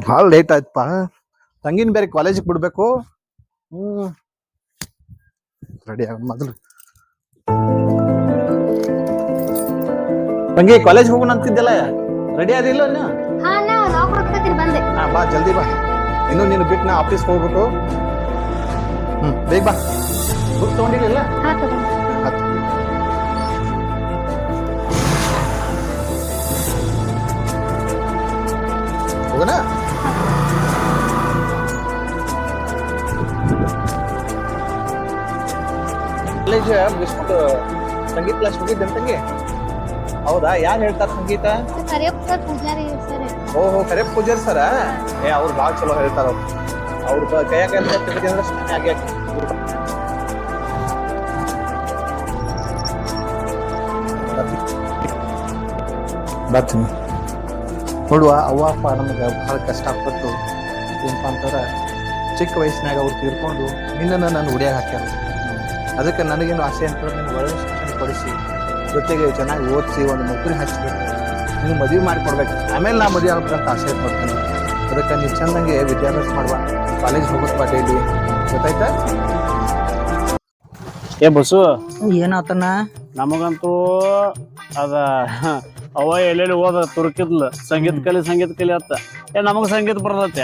ಭಾಳ ಲೇಟ್ ಆಯ್ತಪ್ಪ. ತಂಗಿನ ಬೇರೆ ಕಾಲೇಜಿಗೆ ಬಿಡ್ಬೇಕು. ರೆಡಿ ಆಗ ಮೊದಲು. ತಂಗಿ ಕಾಲೇಜ್ ಹೋಗೋಣ ಅಂತಿದ್ದಲ್ಲ, ರೆಡಿ ಆದಿಲ್ಲ ನೀನು? ಬಾ ಜಲ್ದಿ ಬಾ. ಇನ್ನು ನೀನು ಬಿಟ್ಟು ನಾ ಆಫೀಸ್ಗೆ ಹೋಗ್ಬೇಕು. ಬೇಗ ಬಾ. ಬುಕ್ ತಗೊಂಡಿಲ್ಲ? ಹೋಗೋಣ. ಕಾಲೇಜ್ ಬಿಸ್ಬಿಟ್ಟು ಸಂಗೀತ ಕ್ಲಾಸ್ ಹೋಗಿದ್ದೆ ತಂಗಿ. ಹೌದಾ? ಯಾರು ಹೇಳ್ತಾರ ಸಂಗೀತ? ಓಹೋ, ಕರೆಪ್ಪ ಪೂಜಾರಿ ಸರ. ಅವ್ರು ಭಾಳ ಚಲೋ ಹೇಳ್ತಾರ. ಅವ್ರ ಕೈಯಾಗ ಬರ್ತೀನಿ. ನೋಡುವ, ಅವ್ವ ಅಪ್ಪ ನಮಗೆ ಭಾಳ ಕಷ್ಟಪಟ್ಟು ಏನಪ್ಪ ಅಂತಾರ ಚಿಕ್ಕ ವಯಸ್ಸಿನಾಗ ಅವ್ರು ತೀರ್ಕೊಂಡು ನಿನ್ನನ್ನು ನಾನು ಹುಡಿಯಾಗ ಹಾಕ್ಯಾರ. ಅದಕ್ಕೆ ನನಗೇನು ಆಸೆ ಅಂತ ನೀನು ಒಳ್ಳೆ ಶಿಕ್ಷಣ ಕೊಡಿಸಿ, ಜೊತೆಗೆ ಚೆನ್ನಾಗಿ ಓದಿಸಿ ಒಂದು ನೌಕರಿ ಹಚ್ಚಿಬಿಟ್ಟು ನೀನು ಮದುವೆ ಮಾಡಿಕೊಡ್ಬೇಕು. ಆಮೇಲೆ ನಾ ಮದುವೆ ಆಗ್ಬೇಕಂತ ಆಸೆ ಪಡ್ತೀನಿ. ಅದಕ್ಕೆ ನೀವು ಚೆಂದಂಗೆ ವಿದ್ಯಾಭ್ಯಾಸ ಮಾಡುವ, ಕಾಲೇಜ್ ಹೋಗುತ್ತಪ್ಪ ಡೈಲಿ. ಗೊತ್ತಾಯ್ತಾ? ಏ ಬಸ್ಸು, ಏನಾತನ? ನಮಗಂತೂ ಅದ ಅವ ಎಲ್ಲೆಲ್ಲಿ ಓದ ತುರ್ಕಿದ್ಲು ಸಂಗೀತ ಕಲಿ ಅತ್ತ. ನಮಗ್ ಸಂಗೀತ ಬರ್ತೈತೆ?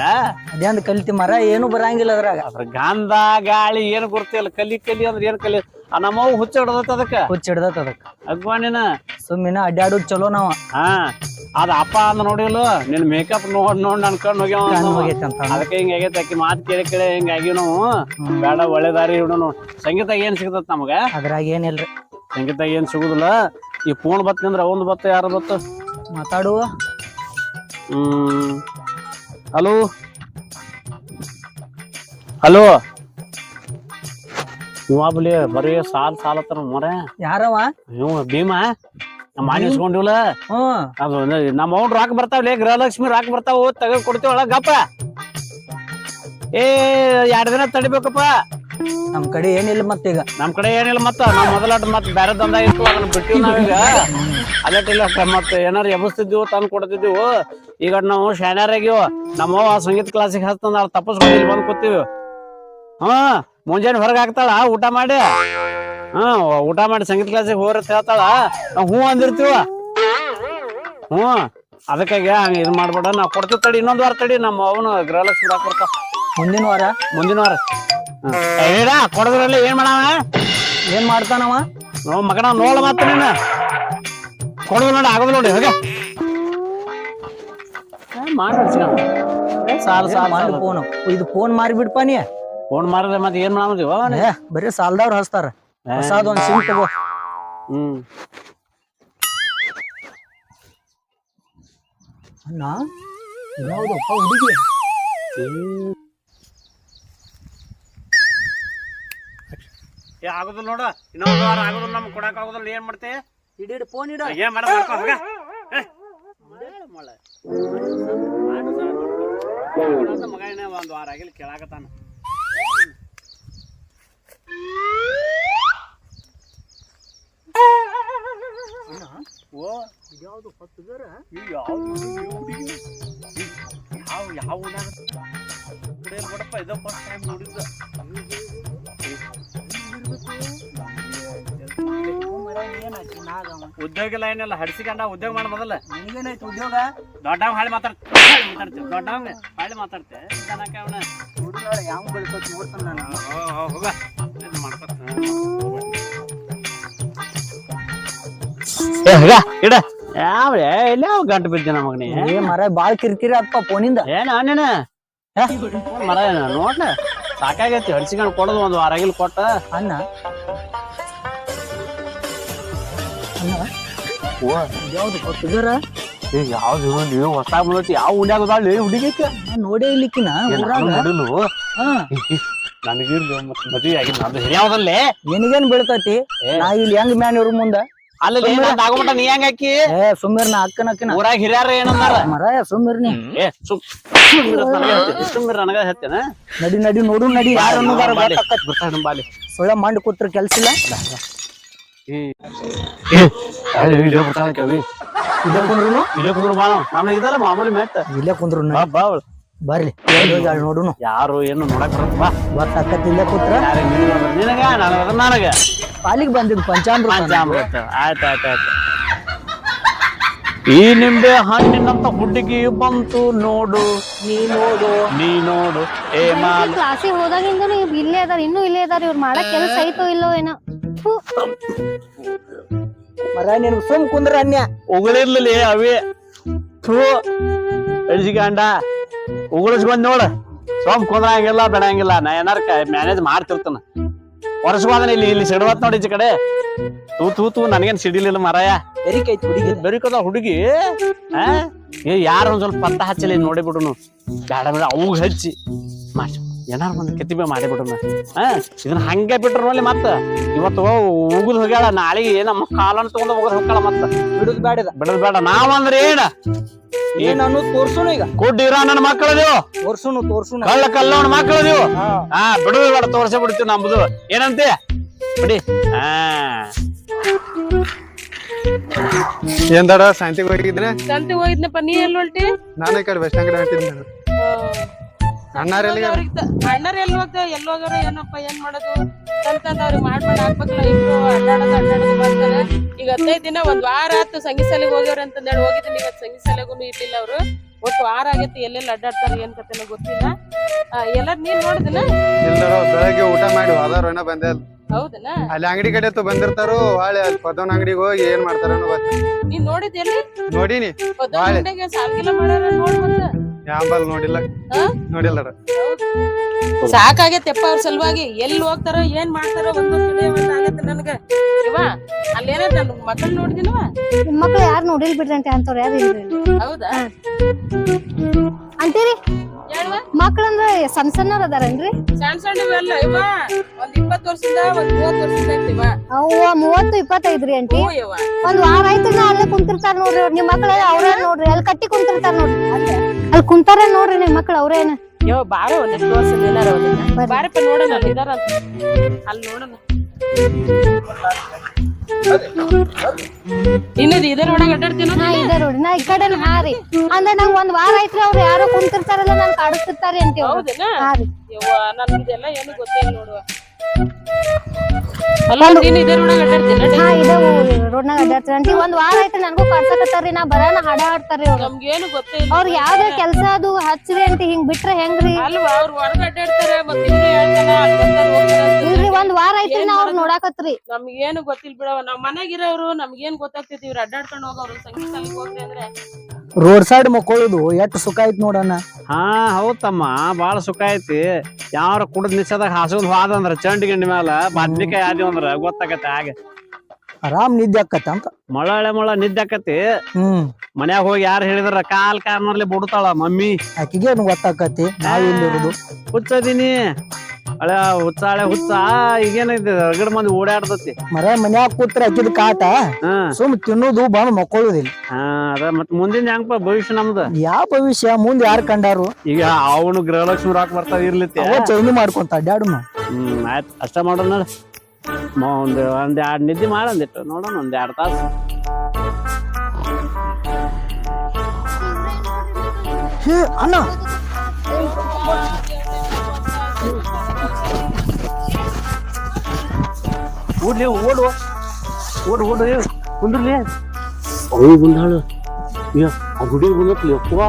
ಅದೇಂದ ಕಲಿತಿ ಮರ, ಏನು ಬರಂಗಿಲ್ಲ ಅದ್ರಾಗ. ಅದ್ರ ಗಂಧ ಗಾಳಿ ಏನು ಗೊತ್ತಿಲ್ಲ. ಕಲಿ ಅಂದ್ರೆ ಏನ್ ಕಲಿ? ನಮ್ಮವ್ ಹುಚ್ಚ ಹಿಡ್ದತ್ ಅದಕ್ಕ. ಹುಚ್ಚ ಹಿಡ್ದತ್ ಅದಕ್ಕ. ಅಗ್ವಾಣಿನ ಸುಮ್ಮಿನ ಅಡ್ಡಾಡೋದ್ ಚಲೋ ನಾವ. ಅದ ಅಪ್ಪ ಅಂದ ನೋಡಿಲ್ಲ, ನಿನ್ ಮೇಕಪ್ ನೋಡ್ ನನ್ ಕಣ್ಣು ಹೋಗ್ಯಾವ. ಅದಕ್ಕೆ ಹಿಂಗ ಆಗೈತೆ. ಆಕಿ ಮಾತು ಕೇಳಿ ಹಿಂಗಾಗಿ ನಾವು ಬೇಡ, ಒಳ್ಳೆ ದಾರಿ ಹಿಡೋನು. ಸಂಗೀತ ಏನ್ ಸಿಗತತ್ ನಮಗ? ಅದ್ರಾಗ ಏನಿಲ್ರಿ. ಸಂಗೀತ ಏನ್ ಸಿಗುದಿಲ್ಲ. ಈ ಫೋನ್ ಬತ್ತ ಅಂದ್ರ ಅವಂದ್ ಬತ್ತ, ಯಾರು ಬತ್ತ ಮಾತಾಡುವ. Hello hello. ಇವಾಬಲಿ ಬರೀ ಸಾಲತ್ತಾರ ಮರ. ಯಾರವ? ಇವ್ ಭೀಮಾ. ನಮ್ಮ ಮನೆ ಇಸ್ಕೊಂಡಿವಲ್ಲ, ಅದು ನಮ್ಮ ಅವ್ನ ರಾಕ್ ಬರ್ತಾವಲೇ, ಗೃಹಲಕ್ಷ್ಮಿ ರಾಕ್ ಬರ್ತಾವ, ತೆಗೆದು ಕೊಡ್ತೀವಳ. ಗಪ್ಪ. 2 ದಿನ ತಡಿಬೇಕಪ್ಪ. ನಮ್ ಕಡೆ ಏನಿಲ್ಲ ಮತ್ತೀಗ. ನಮ್ ಕಡೆ ಏನಿಲ್ಲ. ಮತ್ತ ನಾವ್ ಮೊದಲಾಟ ಮತ್ ಬೇರೆ ದಂಧ ಇತ್ತು, ಅದನ್ನ ಬಿಟ್ಟಿವ್ ನಾವೀಗ. ಅಲ್ಲಟ್ಟಿಲ್ಲ ಮತ್ ಏನಾರು ಎಬ್ಬಿಸ್ತಿದ್ವು, ತಂದು ಕೊಡ್ತಿದ್ವು. ಈಗ ನಾವು ಶಾನ್ಯಾರ ಆಗ್ಯವ. ನಮ್ಮ ಸಂಗೀತ ಕ್ಲಾಸಿಗೆ ಹಚ್ತಂದ ತಪ್ಪಸ್ಕೊಂಡು ಇಲ್ಲಿ ಬಂದು ಕೂತೀವಿ. ಮುಂಜಾನೆ ಹೊರಗೆ ಹಾಕ್ತಾಳ ಊಟ ಮಾಡಿ. ಊಟ ಮಾಡಿ ಸಂಗೀತ ಕ್ಲಾಸಿಗೆ ಹೋಗ್ರತ್ ಹೇಳ್ತಾಳ. ನಾವ್ ಹ್ಞೂ ಅಂದಿರ್ತೀವ. ಅದಕ್ಕಾಗಿ ಹಂಗ ಇದು ಮಾಡ್ಬೇಡ. ನಾವ್ ಕೊಡ್ತೀವಿ ತಡಿ, ಇನ್ನೊಂದ್ ವಾರ ತಡಿ. ನಮ್ಮ ಅವನು ಗೃಹಲಕ್ಷ್ಮಿ ರಾಕ್ ಬರ್ತಾವ ಮುಂದಿನ ವಾರ. ಕೊಡದ್ರಲ್ಲಿ ಏನ್ ಮಾಡವ? ಏನ್ ಮಾಡ್ತಾನವ? ಮಗನ ನೋಡ ಮಾತ್ರ ನೀನ ಕೊಡುದು ನೋಡಿ, ಆಗೋದು ನೋಡಿ. ಹಾಗೆ ಮಾಡಿ ಫೋನ್. ಇದು ಫೋನ್ ಮಾರಿ ಬಿಡ್ಪ ನೀ. ಫೋನ್ ಮಾರಿದ್ರೆ ಮತ್ತೆ ಏನ್ ಮಾಡಾಮದಿವ? ಬರೀ ಸಾಲದವ್ರು ಹಚ್ತಾರ. ಹೊಸಾದ ಒಂದ್ ಸಿಮ್ ತಗೋ. ಅಣ್ಣ, ಯಾವ್ದಪ್ಪ ಹುಡುಗಿ? ಆಗುದಿಲ್ಲ ನೋಡ, ಇನ್ನೊಂದು ವಾರ ಆಗುದಿಲ್ಲ. ನಮ್ಗೆ ಕೊಡಕ್ ಆಗುದಿಲ್ಲ. ಏನ್ ಮಾಡ್ತೆ? ಇಡೀ ಫೋನ್ ಇಡ. ಏನ್ ಮಾಡ ಮಗ ಏನ ಒಂದ್ ವಾರ ಆಗಿಲ್ಲ ಕೇಳಾಕತ್ತಾನ. ಯಾವ್ದು ಹೊತ್ತುಗಾರ? ಯಾವ ಬಿಡಪ್ಪ, ಇದ ಫಸ್ಟ್ ಟೈಮ್ ನೋಡಿದ್ದ. ಉದ್ಯೋಗ ಇಲ್ಲ ಏನಿಲ್ಲ, ಹಡಿಸಿಕೊಂಡ ಉದ್ಯೋಗ ಮಾಡ ಮೊದಲ. ನಿನಗೇನಾಯ್ತು ಉದ್ಯೋಗ? ದೊಡ್ಡವ್ ಹಾಳಿ ಮಾತಾಡ್ತೇವೆ. ದೊಡ್ಡವ್ ಹಾಳಿ ಮಾತಾಡ್ತೆ. ಅವನ ಯಾವ ಬೆಳ್ಕೊತ ನೋಡ್ತಾನ ನಾನು. ಹೋಗ ಮಾಡ್ಕೊತ ಇಡ. ಯಾವ ಇಲ್ಲ ಗಂಟು ಬಿದ್ದೆ ನಮಗ್ನಿ. ಮರ ಬಾಳ್ ಕಿರಿಕಿರಿ ಅಪ್ಪ ಫೋನಿಂದ. ಏನ ಮರ ನೋಡ್ಲ ಸಾಕಾಗೈತಿ. ಹಡ್ಸಿಕೊಂಡ್ ಕೊಡೋದು ಒಂದ್ ವಾರ ಆಗಿಲ್ ಕೊಟ್ಟ. ಅಣ್ಣ ಯಾವ್ದು ಹೊತ್ತುಗಾರ? ಯಾವ್ದು ಹೊಸ ಬಂದೈತಿ. ಯಾವ ಉಂಡ್ಯಾಗದಾಳಿ ಹುಡುಗಿಕ್ಕೆ ನೋಡೇ ಇಲ್ಲಿಕ್ಕಿನ ನನಗಿರ್ಲಿ ಮತ್ ಮದ್ವಿ ಆಗಿದ್ ನಂದು ಹಿರಿಯಾವದಲ್ಲೇ. ನಿನಗೇನ್ ಬೀಳ್ತೈತಿ? ನಾ ಇಲ್ಲಿ ಹೆಂಗ್ ಮ್ಯಾನ್ ಇವ್ರ ಮುಂದ ಅಲ್ಲಿ ಆಗೋಬಿಟ್ಟ. ನೀ ಹೆಂಗ ಹಾಕಿ ಸುಮ್ಮಿರ್ನ ಅಕ್ಕನಕ್ಕಿನ ಊರಾಗ ಹಿರಿಯಾರ ಏನಂದಾರ? ಮರ ಸುಮ್ಮಿರ್ನಿ. ಸುಮ್ಮಿರ ನನಗ ಹೇಳ್ತೇನ. ನಡಿ ನೋಡು ನಡಿ. ಯಾರು ಅನ್ನೋದಾರ ಬಾಲಿ ಸುಳ್ಳ ಮಾಡಿ ಕೂತ್ರ ಕೆಲ್ಸ ಇಲ್ಲ. ಕವಿ ಇಲ್ಲೇ ಕುಂದ್ರು ಇಲ್ಲೇ ಕುಂದ್ರು ಬಾ ನಾನು ಇದಲ್ಲ ಮಾಮೂಲಿ ಮೆಟ್ಟ ಇಲ್ಲೇ ಕುಂದ್ರು ಬಾ ಬಾ ಬರ್ಲಿ ನೋಡುನು ಯಾರು ಏನು ನೋಡಕ್ ಬರತ್ ಬಾ ಗೊತ್ತಾಕತ್ ಇಲ್ಲೇ ಕೂತ್ರ ನಿನಗ ನನಗ ಪಾಲಿಗೆ ಬಂದಿದ್ ಪಂಚಾಮೃತ ಪಂಚಾಮೃತ ಆಯ್ತು ಆಯ್ತು ಆಯ್ತು ಈ ನಿಂಬೆ ಹಣ್ಣಿನಂತ ಹುಡುಗಿ ಬಂತು ನೋಡು ನೀ ನೋಡು ಏ ಮಾಲ್ ಕ್ಲಾಸಿಗೆ ಹೋದಾಗಿಂದನು ಇವ್ರು ಇಲ್ಲೇ ಅದಾರ ಇನ್ನೂ ಇಲ್ಲೇ ಅದಾರ ಇವ್ರು ಮಾಡಕ್ ಕೆಲಸ ಐತೋ ಇಲ್ಲೋ ಏನೋ ಥು. ಮರ ನೀನ್ ಸುಮ್ ಕುಂದ್ರ ಅನ್ಯ ಉಗಳಿರ್ಲಿ ಅವೇ ಥೂ ಎಳ್ಸಿಗಂಡ ಉಗಳಿಸ್ಕೊಂಡ್ ನೋಡ ಸೋಮ್ ಕುಂದ್ರಂಗಿಲ್ಲ ಬೆಳಂಗಿಲ್ಲ ನಾ ಏನಾರ ಮ್ಯಾನೇಜ್ ಮಾಡ್ತಿರ್ತಾನ ವರ್ಷವಾದನ ಇಲ್ಲಿ ಸಿಡವತ್ ನೋಡಿ ಈಚೆ ಕಡೆ ತೂ ನನಗೇನ್ ಸಿಡಿಲಿಲ್ಲ ಮರಾಯ ಬೆರಿಕೈತಿ ಹುಡುಗಿ ಬೆರಿಕದ ಹುಡುಗಿ ಯಾರ ಒಂದ್ ಸ್ವಲ್ಪ ಪತ್ತ ಹಚ್ಚಲಿ ನೋಡಿಬಿಡುನು ಬೇಡ ಬೇಡ ಅವಾಗ ಹಚ್ಚಿ ಮಾಡಿ ಏನಾರ ಒಂದ್ ಕೆತ್ತಿಬೆ ಮಾಡಿಬಿಡುನ ಇದನ್ನ ಹಂಗೆ ಬಿಟ್ರ ನೋಡಿ ಮತ್ತ ಇವತ್ತು ಉಗುದ್ ಹೋಗ್ಯಾಳ ನಾಳೆಗೆ ನಮ್ಮ ಕಾಲನ್ನ ತಗೊಂಡ್ ಹೋಗೋದ್ ಹೋಗ್ಯಾಳ ಮತ್ತ ಬಿಡುದ್ ಬ್ಯಾಡದ ಬಿಡದ್ ಬೇಡ ನಾವಂದ್ರೆ ನಾನು ತೋರ್ಸುನು ಈಗ ಕೂಡಿರ ನನ್ನ ಮಕ್ಕಳದೇವು ತೋರ್ಸುನು ಕಳ್ಳ ಕಲ್ಲೋಣ ಮಕ್ಕಳದೇವು ಬಿಡುದು ಬೇಡ ತೋರ್ಸೇ ಬಿಡ್ತೀವಿ ನಮ್ದು ಏನಂತೆ ಬಿಡಿ ಏನ್ ದಡ ಸಾಯಂತಿಗೆ ಹೋಗಿದ್ರೆ ಸಂತೆ ಹೋಗಿದ್ನಪ್ಪ ನೀ ಎಲ್ಲಿ ಹೊಲ್ಟಿ ನಾನೇ ಕಡೆ ಬಸ್ ಸ್ಟ್ಯಾಂಡ್ ಕಡೆ ಹೊಂಟಿದ್ದೆ ಅಣ್ಣಾರೆಲ್ಲಿ ಅಣ್ಣಾರ ಎಲ್ಲಿ ಹೋಗ್ಯಾರ ಏನಪ್ಪ ಏನ್ ಮಾಡೋದು ಸಂತಂದ ಅವ್ರಿಗೆ ಮಾಡ್ಕೊಂಡು ಹಾಕ್ಬೇಕಲ್ಲ ಇಬ್ರು ಅಡ್ಡಾಡೋದು ಬರ್ತಾರೆ ಈಗ 15 ದಿನ ಒಂದ್ ವಾರ ಆಯ್ತು ಸಂಗೀತ ಶಾಲೆಗೆ ಹೋಗ್ಯಾರ ಅಂತಂದೇಳಿ ಹೋಗಿದ್ದೀನಿ ಇವತ್ತು ಸಂಗೀತ ಶಾಲೆಗೂ ಇರ್ಲಿಲ್ಲ ಅವ್ರು ಒಟ್ಟು ವಾರ ಆಗೈತಿ ಎಲ್ಲೆಲ್ಲಿ ಅಡ್ಡಾಡ್ತಾರ ಏನ್ ಕತೆನೋ ಗೊತ್ತಿಲ್ಲ ಎಲ್ಲಾರು ನೀನ್ ನೋಡಿದಿನ ಇಲ್ದಡ ಬೆಳಗ್ಗೆ ಊಟ ಮಾಡಿ ಹೋದಾರ ಬಂದೆ ಹೌದನ ಅಲ್ಲಿ ಅಂಗಡಿ ಕಡೆ ಬಂದಿರ್ತಾರು ಹೊಳೆ ಅಲ್ಲಿ ಪದವನ ಅಂಗಡಿಗೆ ಹೋಗಿ ಏನ್ ಮಾಡ್ತಾರ ನೀನ್ ನೋಡಿದ್ ಎಲ್ಲಿ ನೋಡಿನಿ ಅಂಗಡಿಗೆ ಸಾಲ್ಗಿಲ್ಲ ಮಾಡ್ಯಾರ ನೋಡ್ ಮತ್ತ ಯಾಂಬಲ್ ನೋಡಿಲ್ಲ ನೋಡಿಲ್ಲ ಸಾಕಾಗೈತೆಪ್ಪ ಅವ್ರ ಸಲುವಾಗಿ ಎಲ್ಲಿ ಹೋಗ್ತಾರೋ ಏನ್ ಮಾಡ್ತಾರೋ ಒಂದು ಆಗತ್ತೆ ನನ್ಗ ಇವ ಅಲ್ಲೇನ ನನ್ ಮಕ್ಕಳು ನೋಡಿದಿನವ ನಿಮ್ ಮಕ್ಳು ಯಾರು ನೋಡಿಲ್ ಬಿಡ್ರಿ ಅಂತ ಅಂತವ್ರ ಯಾರು ಇಲ್ರಿ ಹೌದಾ ಅಂತೀರಿ ಹೇಳುವ ಮಕ್ಳಂದ್ರ ಸಣ್ಣವ್ರ ಅದಾರನ್ರಿ ಸಣ್ಣ ಇವೆಲ್ಲ ಇವ ಒಂದ್ 20 ವರ್ಷದಿಂದ ಒಂದ್ 30 ವರ್ಷದಿಂದ ಐತಿವ ಅವ್ವ 30-25 ಅಂಟಿ ಹ್ಞೂ ಯವ್ವ ಒಂದ್ ವಾರ ಆಯ್ತು ನಾ ಅಲ್ಲೇ ಕುಂತಿರ್ತಾರ ನೋಡ್ರಿ ನಿಮ್ ಮಕ್ಳ ಅವ್ರೇ ನೋಡ್ರಿ ಅಲ್ಲಿ ಕಟ್ಟಿ ಕುಂತಿರ್ತಾರ ನೋಡ್ರಿ ಅಲ್ಲಿ ಕುಂತಾರ ನೋಡ್ರಿ ನಿಮ್ ಮಕ್ಳು ಅವ್ರೇನ ಯೋ ಬಾರ ಒಂದ್ ತೋರ್ಸ ಏನಾರ ಒಂದಿನ ಬಾರಪ್ಪ ನೋಡೋಣ ಅಲ್ಲಿ ಇದಾರ ಅಲ್ಲಿ ನೋಡೋಣ ಇನ್ನದು ಇದೇ ಒಳಗ ಅಡ್ಡಾಡ್ತೀನ ಹಾ ಇದೆ ನೋಡ್ರಿ ನಾ ಈ ಕಡೆ ಹಾರಿ ಅಂದ್ರ ನಂಗ್ ಒಂದ್ ವಾರ ಆಯ್ತ್ರಿ ಅವ್ರು ಯಾರೋ ಕುಂತಿರ್ತಾರಲ್ಲ ನಾನ್ ಕಾಡಿಸ್ತಿರ್ತಾರೆ ಅಂತೀವಿ ಹೌದೇನಾ ಹಾರಿ ಯವ್ವ ನನ್ದೆಲ್ಲ ಏನು ಗೊತ್ತಿಲ್ಲ ನೋಡುವ ಅಲ್ಲ ನೀನ್ ಇದೇ ಒಳಗ ಅಡ್ಡಾಡ್ತೀನ ಹಾ ಇದೆ ರೋಡ್ನಾಗ ಅಡ್ಡಾಡ್ತಾರ ಅಂಟಿ ಒಂದ್ ವಾರ ಆಯ್ತು ನನ್ಗೂ ಕಾಡ್ಸಕತ್ತಾರ್ರಿ ನಾ ಬರಾನ ಹಾಡ ಆಡ್ತಾರ್ರಿ ಅವ್ರು ನಮ್ಗೇನು ಗೊತ್ತಿಲ್ಲ ಅವ್ರ ಯಾವ್ದೇ ಕೆಲ್ಸ ಅದು ಹಚ್ಚ್ರಿ ಅಂಟಿ ಹಿಂಗ್ ಬಿಟ್ರೆ ಹೆಂಗ್ರಿ ಅಲ್ವಾ ಅವ್ರು ಹೊರಗ ಅಡ್ಡಾಡ್ತಾರ ಮತ್ತೆ ಇವ್ರು ಹೇಳ್ತಾರ ಅಲ್ಲಿ ಬರ್ತಾರ ಹೋಗ್ತಾರ ಅಂತ. ಇಲ್ರಿ ಒಂದ್ ವಾರ ಆಯ್ತ್ರಿ ನಾ ಅವ್ರ ನೋಡಾಕತ್ರಿ ನಮ್ಗೇನು ಗೊತ್ತಿಲ್ಲ ಬಿಡವ ನಾವ್ ಮನೆಗಿರೋರು ನಮ್ಗೇನ್ ಗೊತ್ತಾಗ್ತೈತಿ ಇವ್ರು ಅಡ್ಡಾಡ್ಕೊಂಡು ಹೋಗೋರು ಸಂಗೀತ ಶಾಲೆಗೆ ಹೋಗ್ರಿ ಅಂದ್ರೆ ರೋಡ್ ಸೈಡ್ ಮಕ್ಕೊಳ್ಳೋದು ಎಷ್ಟ್ ಸುಖ ಐತ್ ನೋಡಣ್ಣ ಹೌದಮ್ಮ ಬಾಳ ಸುಖ ಐತಿ ಯಾರ ಕುಡದ್ ನಿಶ್ಚದಾಗ ಹಾಸೋದ್ ಹೋದಂದ್ರ ಚಂಡಿ ಗಿಂಡಿ ಮ್ಯಾಲ ಬದ್ನಿಕಾಯಿ ಆದಿ ಅಂದ್ರ ಗೊತ್ತಾಗತ್ತೆ ಹಾಗೆ ಆರಾಮ್ ನಿದ್ದೆ ಆಕತ್ತ ಅಂತ ಮೊಳ ನಿದ್ದೆ ಆಕತಿ ಮನ್ಯಾಗ ಹೋಗಿ ಯಾರು ಹೇಳಿದ್ರ ಕಾರ್ನಲ್ಲಿ ಬಿಡ್ತಾಳ ಮಮ್ಮಿ ಆಕಿಗೆ ಗೊತ್ತಾಕತಿ ನಾವ್ ಎಲ್ಲಿರುದು ಹುಚ್ಚದೀನಿ ಹಳೆ ಹುಚ್ಚ ಈಗೇನೈತಿ ರಗಡ ಮಂದಿ ಓಡಾಡ್ತತಿ ಮನ್ಯಾಗ ಕೂತ್ರ ಆಕಿದ ಕಾಟ ಸುಮ್ ತಿನ್ನೋದು ಬಂದ್ ಮಕ್ಕೊಳ್ಳೋದಿಲ್ಲ ಅದ ಮತ್ ಮುಂದಿನ ಹೆಂಗಪ್ಪ ಭವಿಷ್ಯ ನಮ್ದ ಯಾವ ಭವಿಷ್ಯ ಮುಂದ್ ಯಾರ್ ಕಂಡಾರು ಈಗ ಅವನು ಗೃಹಲಕ್ಷ್ಮಿ ರಾಕ್ ಬರ್ತಾವ ಇರ್ಲಿತಿ ಚೈನಿ ಮಾಡ್ಕೊಂತ ಅಡ್ಡಾಡು ಆಯ್ತು ಅಷ್ಟ ಮಾಡೋಣ ಒಂದ್ 2 ನಿದ್ದೆ ಮಾಡಂದಿಟ್ಟು ನೋಡೋಣ 1-2 ತಾಸು ಅಣ್ಣ ಓಡ್ಲಿ ಓಡು ಕುಂದ್ರಲಿ ಅವು ಬಂದಾಳು ಆ ಗುಡಿ ಬಂದತ್ಲಿ ಅಪ್ಪ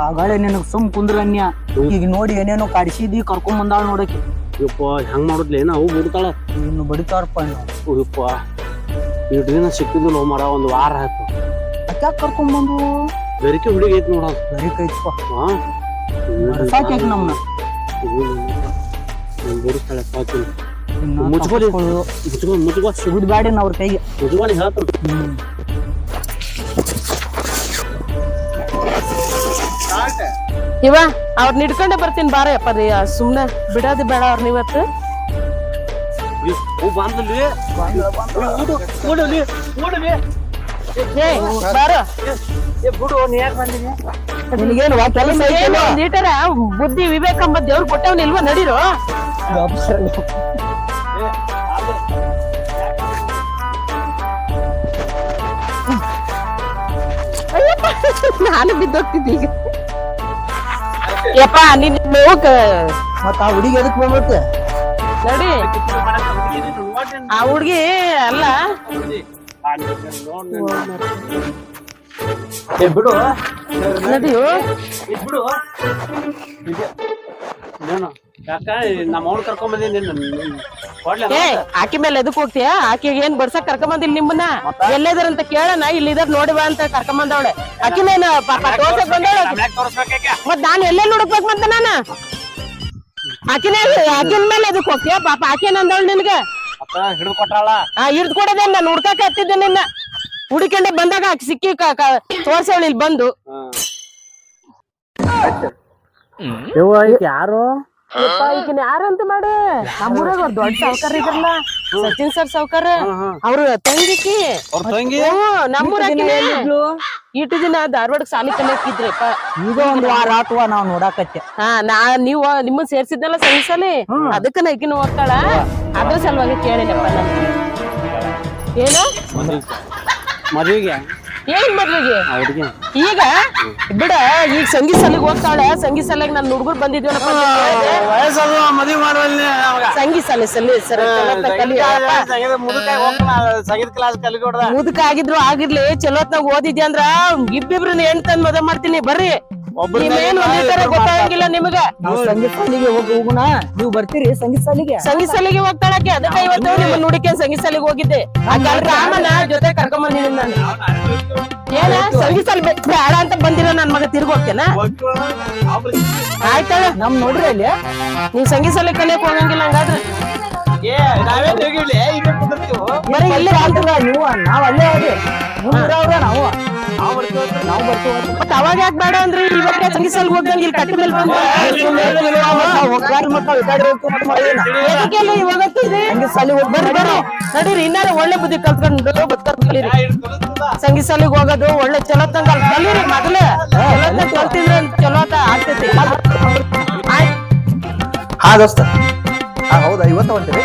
ಆಗಾಳೆ ನಿನಗ್ ಸುಮ್ ಕುಂದ್ರ ಅನ್ಯ ಈಗ ನೋಡಿ ಏನೇನೋ ಕಾಡಿಸಿದಿ ಕರ್ಕೊಂಡ್ ಬಂದಾಳ ನೋಡಕ್ಕೆ ಯಪ್ಪ ಹೆಂಗ್ ಮಾಡುದ್ಲಿ ಏನ ಅವು ಬಿಡ್ತಾಳ ಇನ್ನು ಬಡಿತಾರಪ್ಪ ಯಪ್ಪ ಇಡ್ರಿನ ಸಿಕ್ಕಿದಿಲ್ಲ ಮರ ಒಂದ್ ವಾರ ಆಯ್ತು ಅಕ್ಯಾಕ ಕರ್ಕೊಂಡ್ ಬಂದು ಬೆರಿಕೆ ಹುಡುಗಿ ಐತಿ ನೋಡ ಬರೀ ಕೈತ್ಪ ಸಾಕ್ಯಾಕ ನಮ್ನ ಬರುತ್ತಾಳೆ ಮುಚ್ಕೊಳ್ಳಿ ಸಿಗುದ್ ಬ್ಯಾಡಿ ಅವ್ರ ಕೈಗೆ ಮುಚ್ಕೊಳ್ಳಿ ಹೇಳ್ತಾರ ಇವ ಅವ್ರನ್ನ ಹಿಡ್ಕೊಂಡೆ ಬರ್ತೀನಿ ಬಾರ ಅಪ್ಪ ರೀ ಸುಮ್ನೆ ಬಿಡೋದು ಬೇಡ ಅವ್ರನ್ನ ಇವತ್ತು ನಿನಗೇನು ಕೆಲಸ ಲೀಟರ ಬುದ್ಧಿ ವಿವೇಕ ಎಂಬ ದೇವ್ರು ಕೊಟ್ಟವನಿಲ್ವ ನಡೀರೋ ನಾನು ಬಿದ್ದೋಗ್ತಿದ್ದೆ ಈಗ ಯಪ್ಪ ನಿನ್ ಹೋಗ ಮತ್ತ ಆ ಹುಡುಗಿ ಎದಕ್ ಬಂದ್ಬಿಡ್ತೆ ನೋಡಿ ಆ ಹುಡ್ಗಿ ಅಲ್ಲ ಬಿಡು ನಡಿಯೋ ಬಿಡು ನೀನು ಯಾಕ ನಮ್ಮ ಅವ್ನ ಕರ್ಕೊಂಡ್ ಬಂದಿನಿ ಏ ಆಕಿ ಮೇಲೆ ಎದಕ್ ಹೋಗ್ತೀಯ ಆಕಿಗೆ ಏನ್ ಬಡ್ಸಕ್ ಕರ್ಕೊಂಬಂದಿಲ್ಲ ನಿಮ್ಮನ್ನ ಎಲ್ಲೇದಾರಂತ ಕೇಳೋಣ ಇಲ್ಲಿದಾರ ನೋಡಿ ಬಾ ಅಂತ ಕರ್ಕೊಂಬಂದವಳೆ ಆಕಿ ಮೇನ ಪಾಪ ತೋರ್ಸಕ್ ಬಂದವಳೆ ಮತ್ ನಾನ್ ಎಲ್ಲೇ ನೋಡಕ್ ಮತ್ತೆ ನಾನು ಆಕಿನ ಮೇಲೆ ಎದಕ್ ಹೋಗ್ತೀಯ ಪಾಪ ಆಕೇನ್ ಅಂದವಳು ನಿನ್ಗೆ ಹಿಡಿದು ಕೊಟ್ಟಾಳ ಹಿಡ್ದು ಕೊಡೋದೇ ನಾನು ಹುಡ್ಕಾಕ ಹತ್ತಿದ್ದೆ ನಿನ್ನ ಹುಡುಕೊಂಡೆ ಬಂದಾಗ ಆಕಿ ಸಿಕ್ಕಿ ತೋರ್ಸವಳು ಇಲ್ಲಿ ಬಂದು ಯಾರು ಈಗಿನ ಯಾರಂತ ಮಾಡಿ ನಮ್ಮೂರಾಗ ಅವ್ರ ದೊಡ್ಡ ಸಾವ್ಕಾರ ಇದ್ರಲ್ಲ ಸಚಿನ್ ಸರ್ ಸಾವ್ಕಾರ ಅವ್ರ ತಂಗಿಕಿ ಅವ್ರ ತಂಗಿ ನಮ್ಮೂರಾಗ ಇಟ್ಟು ದಿನ ಧಾರವಾಡಕ್ ಸಾಲಿ ಕಲಿಯಕ್ಕಿದ್ರಿಪ್ಪ ಈಗ ಒಂದ್ ವಾರ ಆತ್ವ ನಾವ್ ನೋಡಾಕತ್ತೆ ನೀವು ನಿಮ್ಮನ್ ಸೇರ್ಸಿದ್ನಲ್ಲ ಸಹಿಸಲಿ ಅದಕ್ಕ ನೈಕಿನ ಓದ್ತಾಳ ಅದ್ರ ಸಲುವಾಗಿ ಕೇಳಿನಪ್ಪ ನಾನು ಏನು ಮದ್ವಿಗೆ ಏನ್ ಮದ್ವೆಗೆ ಅವ್ರಿಗೆ ಈಗ ಬಿಡ ಈಗ ಸಂಗೀತ ಸಾಲಿಗೆ ಹೋಗ್ತಾಳೆ ಸಂಗೀತ ಸಾಲಿಗೆ ನನ್ ಹುಡುಗರು ಬಂದಿದ್ವಲ್ಲಪ್ಪ ವಯಸ್ಸದು ಮದ್ವಿ ಮಾಡುವಲ್ಲಿ ಸಂಗೀತ ಸಾಲಿ ಸರ್ ಸಂಗೀತ ಕ್ಲಾಸ್ ಕಲಿಕೊಡ್ದ ಮುದುಕ ಆಗಿದ್ರು ಆಗಿರ್ಲಿ ಚಲೋತ್ನಾಗ ಓದಿದ್ಯ ಅಂದ್ರ ಇಬ್ಬಿಬ್ರನ್ನ ಹೆಣ್ ಮದುವೆ ಮಾಡ್ತೀನಿ ಬರ್ರಿ ನೀವೇನ್ ಒಂದೇ ತರ ಗೊತ್ತಾಗಂಗಿಲ್ಲ ನಿಮಗ ನಾವ್ ಸಂಗೀತ ಶಾಲಿಗೆ ಹೋಗುಣ ನೀವ್ ಬರ್ತೀರಿ ಸಂಗೀತ ಶಾಲಿಗೆ ಸಂಗೀತ ಶಾಲಿಗೆ ಹೋಗ್ತಾಳಕ್ಕೆ ಅದಕ್ಕ ಇವತ್ತು ನಿಮ್ಮ ನುಡಿಕೆ ಸಂಗೀತ ಶಾಲಿಗೆ ಹೋಗಿದ್ದೆ ರಾಮನ ಜೊತೆ ಕರ್ಕೊಂಡ್ ಬಂದಿದ್ದೀನಿ ನಾನು ಏನ ಸಂಗೀತ ಶಾಲೆ ಬೇಡ ಅಂತ ಬಂದಿರೋ ನನ್ ಮಗ ತಿರ್ಗಿ ಹೋಗ್ತೇನ ಆಯ್ತಾಳ ನಮ್ ನೋಡ್ರಿ ಅಲ್ಲಿ ನೀವ್ ಸಂಗೀತ ಶಾಲೆ ಕಲಿಯಕ್ ಹೋಗಂಗಿಲ್ಲ ಹಂಗಾದ್ರೆ ಬರೀ ಇಲ್ಲೇ ಆಗ್ತದ ನೀವು ನಾವ್ ಅಲ್ಲೇ ಹೋಗಿ ಮುಂದಿರವ್ರ ನಾವು ಬರ್ತೀವಿ ಮತ್ತ ಅವಾಗ ಯಾಕೆ ಬೇಡ ಅಂದ್ರಿ ಇವಾಗ ಸಂಗೀತ ಶಾಲೆಗೆ ಹೋಗ್ದಂಗ ಇಲ್ಲಿ ಕಟ್ಟಿ ಮೇಲೆ ಬಂದು ಎದಕ್ಕೆಲ್ಲ ಇವಾಗ ಸಂಗೀತ ಶಾಲಿಗೆ ಹೋಗಿ ಬರ್ರಿ ಬರ್ರಿ ನಡೀರಿ ಇನ್ನಾರ ಒಳ್ಳೆ ಬುದ್ಧಿ ಕಲ್ತ್ಕೊಂಡು ಬದುಕಲಿರಿ ಸಂಗೀತ ಶಾಲೆಗೆ ಹೋಗೋದು ಒಳ್ಳೆ ಚಲೋ ತಂಗ ಕಲೀರಿ ಮೊದಲೇ ಚಲೋ ಕಲ್ತಿದ್ರೆ ಚಲೋ ಆಗ್ತೈತಿ ಹಾ ದೋಸ್ತ ಹಾ ಹೌದಾ ಇವತ್ತ ಹೊಂಟಿರಿ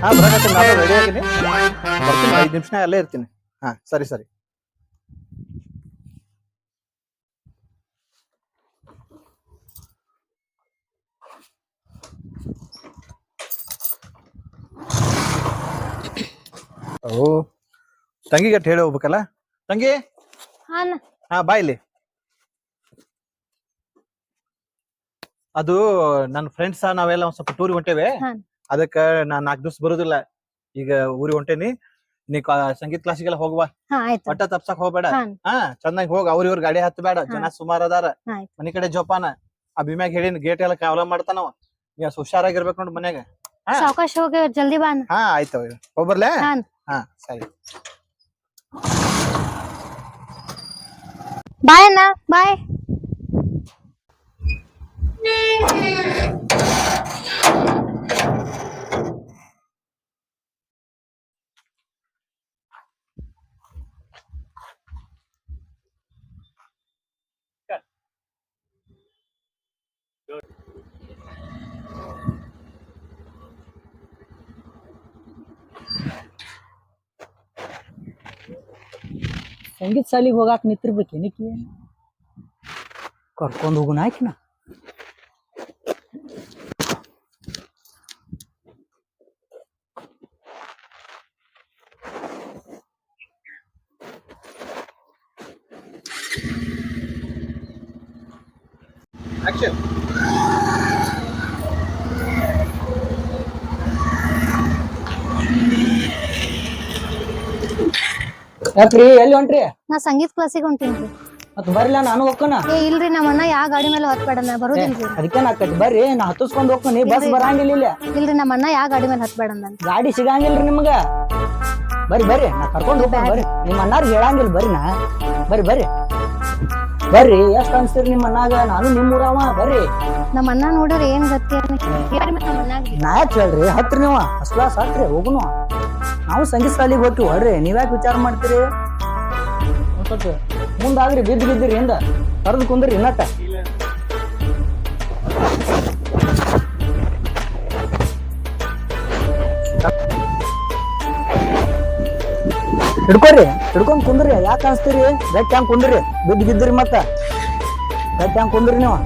ಹಾ ಬರಕತ್ತೀನಿ ನಾನು ರೆಡಿ ಆಗಿನಿ ಬರ್ತೀನಿ 5 ನಿಮಿಷ ಅಲ್ಲೇ ಇರ್ತೀನಿ ಹಾ ಸರಿ ಸರಿ ಓ ತಂಗಿಗೆ ಹೇಳಿ ಹೋಗ್ಬೇಕಲ್ಲ ತಂಗಿ ಹಾ ಬಾ ಇಲ್ಲಿ ಅದು ನನ್ನ ಫ್ರೆಂಡ್ಸ್ ನಾವೆಲ್ಲ ಒಂದ್ ಸ್ವಲ್ಪ ಟೂರಿಗೆ ಹೊಂಟೇವೆ ಅದಕ್ಕ ನಾನ್ 4 ದಿವಸ ಬರುದಿಲ್ಲ ಈಗ ಊರಿಗೆ ಹೊಂಟೇನಿ ನೀ ಸಂಗೀತ ಕ್ಲಾಸಿಗೆಲ್ಲ ಹೋಗ್ವಾ ಒಟ್ಟ ತಪ್ಸಕ್ ಹೋಗ್ಬೇಡ ಹಾ ಚೆನ್ನಾಗಿ ಹೋಗ ಇವ್ರ ಗಾಡಿ ಹತ್ತಬೇಡ ಜನ ಸುಮಾರ್ ಅದಾರ ಮನಿ ಕಡೆ ಜೋಪಾನ ಆ ಭೀಮ್ಯಾಗ ಹೇಳಿನ ಗೇಟ್ ಎಲ್ಲ ಕಾವಲ ಮಾಡ್ತಾನವ ಈಗ ಹುಷಾರಾಗಿರ್ಬೇಕು ನೋಡ್ ಮನ್ಯಾಗ ಸಾವಕಾಶ ಹೋಗಿ ಜಲ್ದಿ ಬಾ ಹಾ ಆಯ್ತು ಹೋಗ್ಬರ್ಲೆ ಹಾ ಸರಿ ಬಾಯ್ ಅಣ್ಣ ಬಾಯ್ ಸಂಗೀತ ಶಾಲಿಗೆ ಹೋಗಾಕ ನಿಂತಿರ್ಬೇಕೇನಿಕಿ ಕರ್ಕೊಂಡ್ ಹೋಗುಣ ಆಯ್ಕಿನ ಆಕ್ಷನ್ ಯಾಕ್ರಿ ಎಲ್ಲಿ ಹೊಂಟ್ರಿ ನಾ ಸಂಗೀತ ಕ್ಲಾಸಿಗೆ ಹೊಂಟೀನ್ರಿ ಮತ್ ಬರ್ಲಿಲ್ಲ ನಾನು ಹೋಗ್ಕನ ಇಲ್ರಿ ನಮ್ಮ ಅಣ್ಣ ಯಾವ ಗಾಡಿ ಮೇಲೆ ಹತ್ಬೇಡ ನಾ ಬರೋದಿಲ್ರಿ ಅದಕ್ಕೆ ನಾಕತಿ ಬರ್ರಿ ನಾ ಹತ್ತಿಸ್ಕೊಂಡ್ ಹೋಗ್ತೀನಿ ಬಸ್ ಬರಂಗಿಲ್ಲ ಇಲ್ಲ ಇಲ್ರಿ ನಮ್ಮ ಅಣ್ಣ ಯಾವ ಗಾಡಿ ಮೇಲೆ ಹತ್ಬೇಡ ಅಂದ ಗಾಡಿ ಸಿಗಂಗಿಲ್ರಿ ನಿಮ್ಗ ಬರ್ರಿ ಬರ್ರಿ ನಾ ಕರ್ಕೊಂಡ್ ಹೋಗ್ತೀನಿ ಬರ್ರಿ ನಿಮ್ಮ ಅಣ್ಣಾರ್ ಹೇಳಂಗಿಲ್ಲ ಬರ್ರಿ ನಾ ಬರ್ರಿ ಬರ್ರಿ ಎಷ್ಟ್ ಅನ್ಸ್ತೀರಿ ನಿಮ್ಮ ಅಣ್ಣಾಗ ನಾನು ನಿಮ್ ಊರವ ಬರ್ರಿ ನಮ್ಮ ಅಣ್ಣ ನೋಡಿದ್ರೆ ಏನ್ ಗತಿ ನಾ ಯಾಕೆ ಹೇಳ್ರಿ ಹತ್ರಿ ನೀವ ಫಸ್ಟ್ ಕ್ಲಾಸ್ ಹತ್ರಿ ಹೋಗುನು ನಾವು ಸಂಗೀತ ಶಾಲಿಗೆ ಹೋಗ್ತೀವಿ ಹೊಡ್ರಿ ನೀವ್ಯಾಕೆ ವಿಚಾರ ಮಾಡ್ತೀರಿ ಒಂದ್ ಸ್ವಲ್ಪ ಮುಂದಾಗ್ರಿ ಬಿದ್ದಿರಿ ಹಿಂದ ಕರೆದು ಕುಂದ್ರಿ ಇನ್ನಟ್ಟ ಹಿಡ್ಕೊರಿ ಹಿಡ್ಕೊಂಡ್ ಕುಂದ್ರಿ ಯಾಕೆ ಅನ್ಸ್ತೀರಿ ಗಟ್ಟಿ ಹಂಗ್ ಕುಂದ್ರಿ ಬಿದ್ದು ಗಿದ್ರಿ ಮತ್ತ ಗಟ್ಟಿ ಹಂಗ್ ಕುಂದ್ರಿ ನೀವು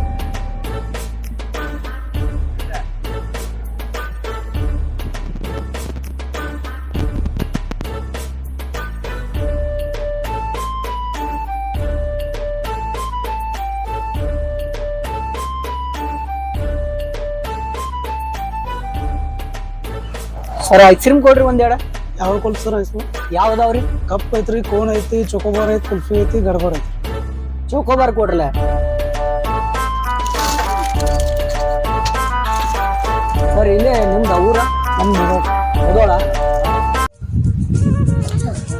ಸರ್ ಐಸ್ ಕ್ರೀಮ್ ಕೊಡ್ರಿ ಒಂದೆರಡ ಯಾವ ಕೊಲ್ಸ್ ಸರ್ ಐಸ್ ಯಾವ್ದಾವ್ರಿ ಕಪ್ ಐತ್ರಿ ಕೋನ್ ಐತಿ ಚೊಕೋಬಾರ್ ಐತಿ ಕುಲ್ಫಿ ಐತಿ ಗಡ್ಬಾರ್ ಐತಿ ಚೋಕೋಬಾರ್ ಕೊಡ್ರಲ್ಲ ಸರ್ ಇಲ್ಲೇ ನಿಮ್ದ ಊರ ಮುದೋಳ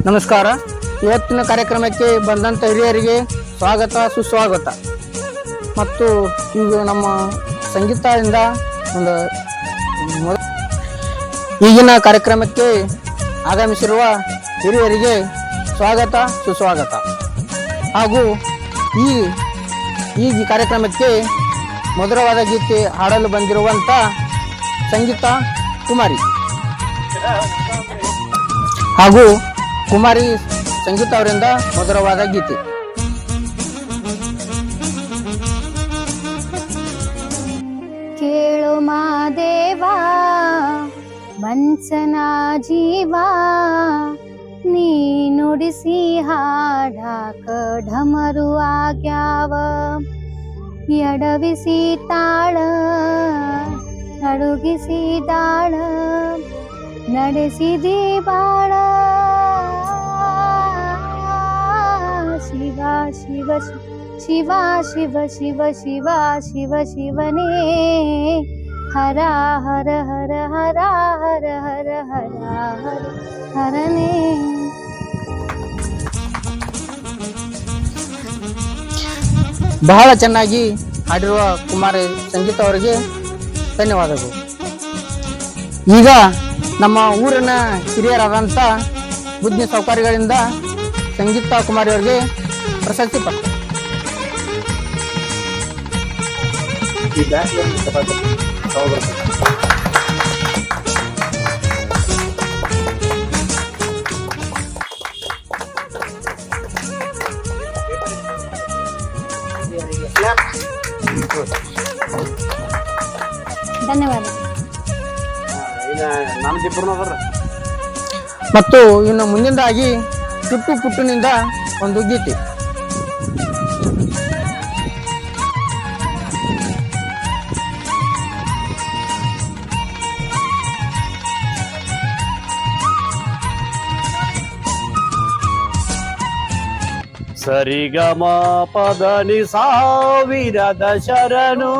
ನಮಸ್ಕಾರ ಇವತ್ತಿನ ಕಾರ್ಯಕ್ರಮಕ್ಕೆ ಬಂದಂತ ಹಿರಿಯರಿಗೆ ಸ್ವಾಗತ ಸುಸ್ವಾಗತ ಮತ್ತು ಈಗ ನಮ್ಮ ಸಂಗೀತದಿಂದ ಒಂದು ಈಗಿನ ಕಾರ್ಯಕ್ರಮಕ್ಕೆ ಆಗಮಿಸಿರುವ ಹಿರಿಯರಿಗೆ ಸ್ವಾಗತ ಸುಸ್ವಾಗತ ಹಾಗೂ ಈ ಕಾರ್ಯಕ್ರಮಕ್ಕೆ ಮಧುರವಾದ ಗೀತೆ ಹಾಡಲು ಬಂದಿರುವಂಥ ಸಂಗೀತ ಕುಮಾರಿ ಹಾಗೂ ಕುಮಾರಿ ಸಂಗೀತ ಅವರಿಂದ ಮಧುರವಾದ ಗೀತೆ. ಕೇಳು ಮಾದೇವಾ ಮನ್ಸನ ಜೀವ ನೀ ನುಡಿಸಿ ಹಾಡಾಕ ಢಮರು ಆಗ್ಯಾವ ಎಡವಿಸಿ ತಾಳ ನಡುಗಿಸಿ ದಾಳ ನಡೆಸಿದಿ ಬಾಳ ಶಿವ ಶಿವ ಶಿವ ಶಿವ ಶಿವ ಶಿವ ಶಿವ ಶಿವನೇ ಹರ ಹರ ಹರ ಹರ ಹರ ಹರ ಹರ ಹರ ಹರನೇ. ಬಹಳ ಚೆನ್ನಾಗಿ ಹಾಡಿರುವ ಕುಮಾರಿ ಸಂಗೀತ ಅವರಿಗೆ ಧನ್ಯವಾದಗಳು. ಈಗ ನಮ್ಮ ಊರಿನ ಹಿರಿಯರಾದಂಥ ಬುದ್ಧಿ ಸೌಕರ್ಯಗಳಿಂದ ಸಂಗೀತ ಕುಮಾರಿ ಅವರಿಗೆ ಪ್ರಶಸ್ತಿ ಪತ್ರ. ಧನ್ಯವಾದ. ಮತ್ತು ಇನ್ನು ಮುಂದಿನದಾಗಿ ಪುಟ್ಟು ಪುಟ್ಟುನಿಂದ ಒಂದು ಗೀತೆ. ಸರಿಗಮ ಪದನಿ ಸಾವಿರದ ಶರಣು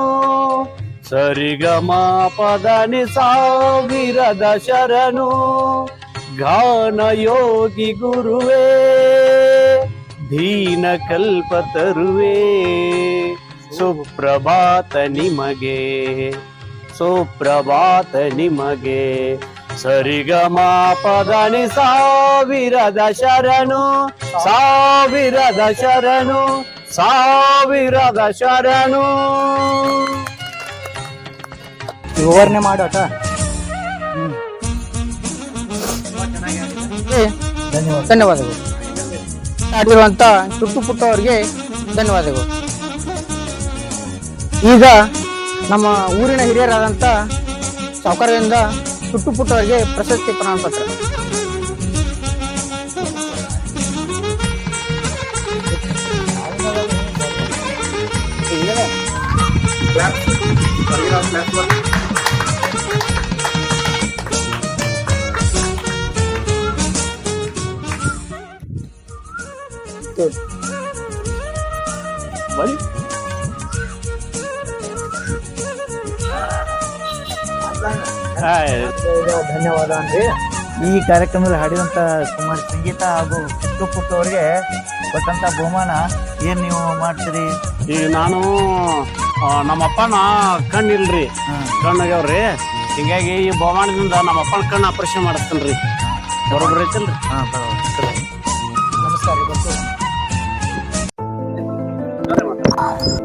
ಸರಿಗಮ ಪದನಿ ಸಾವಿರದ ಶರಣು ಗಾನ ಯೋಗಿ ಗುರುವೇ ದೀನ ಕಲ್ಪ ತರುವೆ ಸುಪ್ರಭಾತ ನಿಮಗೆ ಸುಪ್ರಭಾತ ನಿಮಗೆ ಸರಿಗಮ ಪದನಿ ಸಾವಿರದ ಶರಣು ಸಾವಿರದ ಶರಣು ಸಾವಿರದ ಶರಣು. ವಿವರಣೆ ಮಾಡೋಟ. ಧನ್ಯವಾದಗಳು. ಆಡಿರುವಂತ ಪುಟ್ಟು ಪುಟ್ಟು ಅವರಿಗೆ ಧನ್ಯವಾದಗಳು. ಈಗ ನಮ್ಮ ಊರಿನ ಹಿರಿಯರಾದಂಥ ಸಾವುಕಾರರಿಂದ ಪುಟ್ಟು ಪುಟ್ಟು ಅವರಿಗೆ ಪ್ರಶಸ್ತಿ ಪ್ರಮಾಣ ಪತ್ರ. ಧನ್ಯವಾದ ಅಂದ್ರೆ ಈ ಕಾರ್ಯಕ್ರಮದಲ್ಲಿ ಹಾಡಿದಂತ ಕುಮಾರಿ ಸಂಗೀತ ಹಾಗೂ ಪುಟ್ಟು ಪುಟ್ಟು ಅವರಿಗೆ ಕೊಟ್ಟಂತ ಬಹುಮಾನ ಏನ್ ನೀವು ಮಾಡ್ತೀರಿ? ಈಗ ನಾನು ನಮ್ಮಪ್ಪನ ಕಣ್ಣಿಲ್ರಿ ಕಣ್ಣಾಗ್ಯಾವ್ರಿ, ಹಿಂಗಾಗಿ ಈ ಬಹುಮಾನದಿಂದ ನಮ್ಮಪ್ಪನ ಕಣ್ಣು ಆಪರೇಷನ್ ಮಾಡಿಸ್ತೇನ್ರಿ. ಬರೋಬ್ರಿ ಐತಲ್ರಿ? ನಮಸ್ಕಾರ.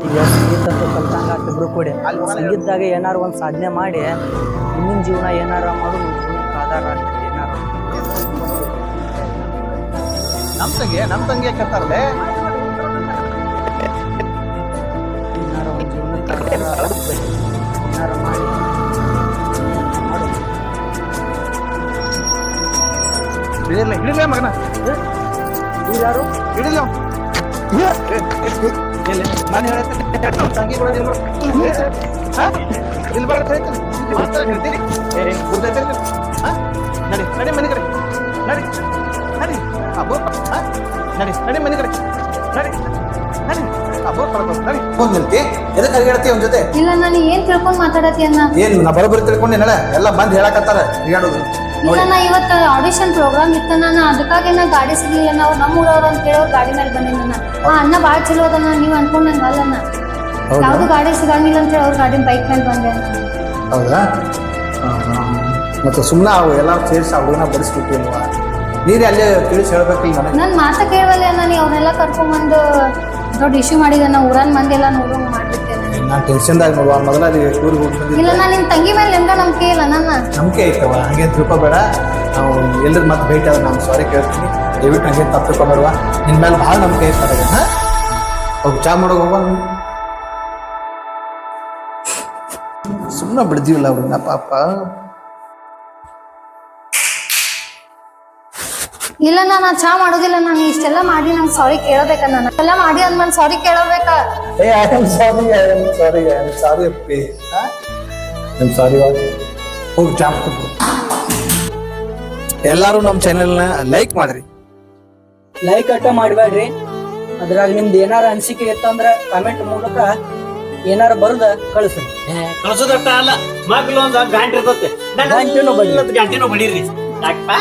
ಈಗ ಸಂಗೀತ ಕಲ್ತಂಗ ಇಬ್ರು ಕೂಡಿ ಸಂಗೀತದಾಗ ಏನಾರು ಒಂದು ಸಾಧನೆ ಮಾಡಿ ಮುಂದಿನ ಜೀವನ ಏನಾರ ಮಾಡೋದು ಆಧಾರ ಆಗ್ತದೆ. ಏನಾರು ನಮ್ ತಂಗಿ ಯಾಕಂತಾರಲ್ಲೇ ಏನಾರ ಒಂದ್ ಜೀವನಕ್ಕೆ ಏನಾರ ಮಾಡಿ ಹಿಡಿಲ್ಲ ಮಗನ ಯಾರು ಹಿಡಿಲ್ಲ ನಾನು ಹೇಳ್ತೇನೆ ತಂಗಿ ಕೂಡ ಇಲ್ಲಿ ಬರತ್ತೆ ಹೇಳ್ತೀನಿ ನಡಿ ನಡಿ ಮನೆ ಕಡೆ ನಡಿ ನಡಿ ಅಬ್ಬೋ ನಡಿ ನಡಿ ಮನೆ ಕಡೆ ನಡಿ ನಡಿ ಅಬ್ಬೋ ನಡಿ ಹೋಗಿ ನಿಲ್ತಿ ಎದಕ್ಕೆ ಅರಿಗಾಡ್ತಿ ಅವನ ಜೊತೆ ಇಲ್ಲ ನಾನು ಏನ್ ತಿಳ್ಕೊಂಡ್ ಮಾತಾಡತಿ ಅನ್ನ ಏನು ನಾ ಬರೋಬ್ಬರಿ ತಿಳ್ಕೊಂಡು ನಡೆ ಎಲ್ಲ ಬಂದ್ ಹೇಳಕತ್ತಾರ ಅರಿಗಾಡೋದು ಇಲ್ಲ ನಾ ಇವತ್ತ ಆಡಿಷನ್ ಪ್ರೋಗ್ರಾಮ್ ಇತ್ತ ನಾನು ಅದಕ್ಕಾಗಿ ನಾ ಗಾಡಿ ಸಿಗ್ಲಿಲ್ಲ ನಾವು ನಮ್ಮ ಊರವ್ರು ಅಂತ ಹೇಳೋ ಗಾಡಿ ಮೇಲೆ ಬಂದಿದ್ದ ಆ ಅಣ್ಣ ಬಾಳ್ ಚಲೋ ಅದನ್ನ ನೀವ್ ಅನ್ಕೊಂಡಂಗ ಅಲ್ಲನ್ನ ಯಾವ್ದು ಗಾಡಿ ಸಿಗಂಗಿಲ್ಲ ಅಂತ ಹೇಳಿ ಅವ್ರ ಗಾಡಿ ಬೈಕ್ ಮೇಲೆ ಬಂದೆ ಹೌದಾ ಮತ್ತೆ ಸುಮ್ಮನೆ ಅವು ಎಲ್ಲ ಸೇರಿಸಿ ಅವ್ರನ್ನ ಬಡಿಸ್ಬಿಟ್ಟಿಲ್ವಾ ನೀರೇ ಅಲ್ಲೇ ತಿಳಿಸಿ ಹೇಳ್ಬೇಕಿಲ್ಲ ನನಗೆ ನನ್ ಮಾತ ಕೇಳವಲ್ಲ ನಾನು ಅವ್ರನ್ನೆಲ್ಲ ಕರ್ಕೊಂಡ್ಬಂದು ದೊಡ್ಡ ಇಶ್ಯೂ ಮಾಡಿದ ನಾ ಊರನ್ ಮಂದಿ ಎಲ್ಲ ನೋಡೋಂಗ್ ಮಾಡ್ಬಿಡ್ತೇನೆ ನಾನು ಟೆನ್ಷನ್ದಾಗ ನೋಡುವ ಮೊದಲ ಟೂರ್ಗೆ ಹೋಗಿ ಬಂದಿದ್ದೆ ಇಲ್ಲ ನಾ ನಿನ್ ತಂಗಿ ಮೇಲೆ ಎಂದ ನಂಬಿಕೆ ಇಲ್ಲ ನನ್ನ ನಂಬಿಕೆ ಐತವ ಹಾಗೆ ತಿಳ್ಕೊಬೇಡ ನಾವು ಎಲ್ಲರ ಮತ್ತೆ ಭೇಟಿ ಆದ್ರೆ ನಾನು ಸಾರಿ ಕೇಳ್ತೀನಿ ದಯವಿಟ್ಟು ಹಂಗೆ ತಪ್ಪು ತಿಳ್ಕೊಬೇಡವಾ ನಿನ್ನ ಮೇಲೆ ಭಾಳ ನಂಬಿಕೆ ಐತೆ ನನಗೆ ಹಾಂ ಹೋಗಿ ಚಾ ಮಾಡೋಕೆ ಹೋಗುವ ಸುಮ್ಮನೆ ಬಿಡ್ತೀವಿಲ್ಲ ಅವ್ರನ್ನ ಪಾಪ ಇಲ್ಲ ನಾ ಚಾ ಮಾಡೋದಿಲ್ಲ ನಾನು ಇಷ್ಟೆಲ್ಲ ಮಾಡಿ ನಂಗೆ ಸಾರಿ ಕೇಳಬೇಕ ನಾನು ಎಲ್ಲ ಮಾಡಿ ಅಂದ್ಮೇಲೆ ಸಾರಿ ಕೇಳಬೇಕ ಏ ಐ ಆಮ್ ಸಾರಿ ಅಪ್ಪಿ ಐ ಸಾರಿ ಹೋಗಿ ಚಾ ಮಾಡ್ಕೊಂಡು ಎಲ್ಲರೂ ನಮ್ಮ ಚಾನೆಲ್ನ ಲೈಕ್ ಮಾಡ್ರಿ ಲೈಕ್ ಅಟ್ಟ ಮಾಡ್ಬೇಡ್ರಿ ಅದ್ರಾಗ ನಿಮ್ದು ಏನಾರ ಅನಿಸಿಕೆ ಇತ್ತಂದ್ರ ಕಮೆಂಟ್ ಮೂಲಕ ಏನಾರ ಬರುದ ಕಳಿಸ್ರಿ ಕಳ್ಸೋದಟ್ಟ ಅಲ್ಲ ಮಗ್ಲು ಒಂದ್ ಗಂಟೆ ಇರ್ತತೆ ಗಂಟೆನೂ ಬಡೀರಿ. ಗಂಟೆನೂ ಬಡೀರಿ ಯಾಕಪ್ಪ